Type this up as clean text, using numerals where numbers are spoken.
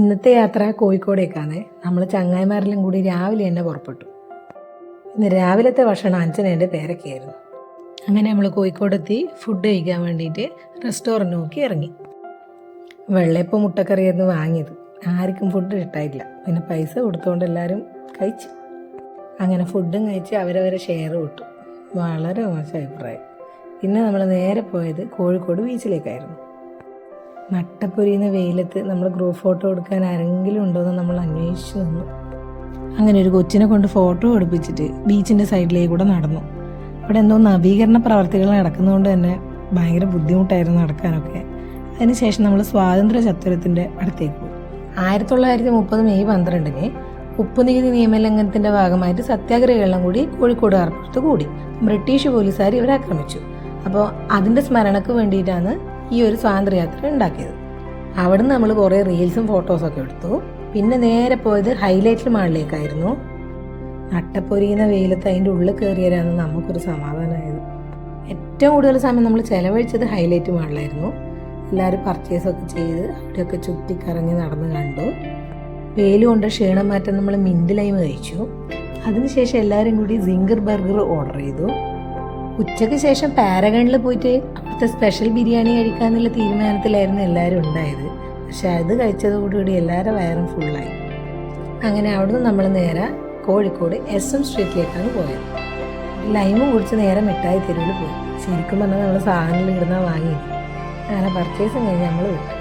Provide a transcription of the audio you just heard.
ഇന്നത്തെ യാത്ര കോഴിക്കോടേക്കാണ്. നമ്മൾ ചങ്ങായിമാരെല്ലാം കൂടി രാവിലെ തന്നെ പുറപ്പെട്ടു. ഇന്ന് രാവിലത്തെ ഭക്ഷണം അഞ്ചനേൻ്റെ പേരൊക്കെയായിരുന്നു. അങ്ങനെ നമ്മൾ കോഴിക്കോടെത്തി ഫുഡ് കഴിക്കാൻ വേണ്ടിയിട്ട് റെസ്റ്റോറൻറ്റ് നോക്കി ഇറങ്ങി. വെള്ളയപ്പം മുട്ടക്കറിയായിരുന്നു വാങ്ങിയത്. ആർക്കും ഫുഡ് ഇഷ്ടായില്ല. പിന്നെ പൈസ കൊടുത്തുകൊണ്ട് എല്ലാവരും കഴിച്ചു. അങ്ങനെ ഫുഡും കഴിച്ച് അവരവരെ ഷെയർ വിട്ടു. വളരെ മോശം അഭിപ്രായം. പിന്നെ നമ്മൾ നേരെ പോയത് കോഴിക്കോട് ബീച്ചിലേക്കായിരുന്നു. നട്ടപ്പൊരിയുന്ന വെയിലത്ത് നമ്മൾ ഗ്രൂപ്പ് ഫോട്ടോ എടുക്കാൻ ആരെങ്കിലും ഉണ്ടോയെന്ന് നമ്മൾ അന്വേഷിച്ചു നിന്നു. അങ്ങനെ ഒരു കൊച്ചിനെ കൊണ്ട് ഫോട്ടോ എടുപ്പിച്ചിട്ട് ബീച്ചിൻ്റെ സൈഡിലേക്ക് കൂടെ നടന്നു. അവിടെ എന്തോ നവീകരണ പ്രവർത്തികൾ നടക്കുന്നതുകൊണ്ട് തന്നെ ഭയങ്കര ബുദ്ധിമുട്ടായിരുന്നു നടക്കാനൊക്കെ. അതിനുശേഷം നമ്മൾ സ്വാതന്ത്ര്യ ചത്വരത്തിൻ്റെ അടുത്തേക്ക് പോയി. 1930 മെയ് 12 ഉപ്പ് നികുതി നിയമലംഘനത്തിൻ്റെ ഭാഗമായിട്ട് സത്യാഗ്രഹികളെല്ലാം കൂടി കോഴിക്കോട് എയർപോർട്ട് കൂടി. ബ്രിട്ടീഷ് പോലീസുകാർ ഇവരെ ആക്രമിച്ചു. അപ്പോൾ അതിൻ്റെ സ്മരണക്ക് വേണ്ടിയിട്ടാണ് ഈ ഒരു സ്വാതന്ത്ര്യയാത്ര ഉണ്ടാക്കിയത്. അവിടെ നമ്മൾ കുറേ റീൽസും ഫോട്ടോസൊക്കെ എടുത്തു. പിന്നെ നേരെ പോയത് ഹൈലൈറ്റ് മാളിലേക്കായിരുന്നു. നട്ടപ്പൊരിയുന്ന വെയിലത്ത് അതിൻ്റെ ഉള്ളിൽ കയറിയാലാണ് നമുക്കൊരു സമാധാനമായത്. ഏറ്റവും കൂടുതൽ സമയം നമ്മൾ ചിലവഴിച്ചത് ഹൈലൈറ്റ് മാളിലായിരുന്നു. എല്ലാവരും പർച്ചേസൊക്കെ ചെയ്ത് അവിടെയൊക്കെ ചുറ്റിക്കറങ്ങി നടന്ന് കണ്ടു. വെയിൽ കൊണ്ട് ക്ഷീണം മാറ്റാൻ നമ്മൾ മിൻറ്റ് ലൈം കഴിച്ചു. അതിനുശേഷം എല്ലാവരും കൂടി സിംഗർ ബർഗർ ഓർഡർ ചെയ്തു. ഉച്ചയ്ക്ക് ശേഷം പാരഗണിൽ പോയിട്ട് അവിടുത്തെ സ്പെഷ്യൽ ബിരിയാണി കഴിക്കാന്നുള്ള തീരുമാനത്തിലായിരുന്നു എല്ലാവരും ഉണ്ടായത്. പക്ഷെ അത് കഴിച്ചതോടുകൂടി എല്ലാവരുടെ വയറും ഫുള്ളായി. അങ്ങനെ അവിടുന്ന് നമ്മൾ നേരെ കോഴിക്കോട് SM സ്ട്രീറ്റിലേക്കാണ് പോയത്. ലൈമും കുടിച്ച് നേരെ മിഠായി തെരുവിൽ പോയി. ശരിക്കും പറഞ്ഞാൽ നമ്മൾ സാധനങ്ങൾ ഇടുന്ന വാങ്ങിയത്. അങ്ങനെ പർച്ചേസും കഴിഞ്ഞ് നമ്മൾ വിട്ടു.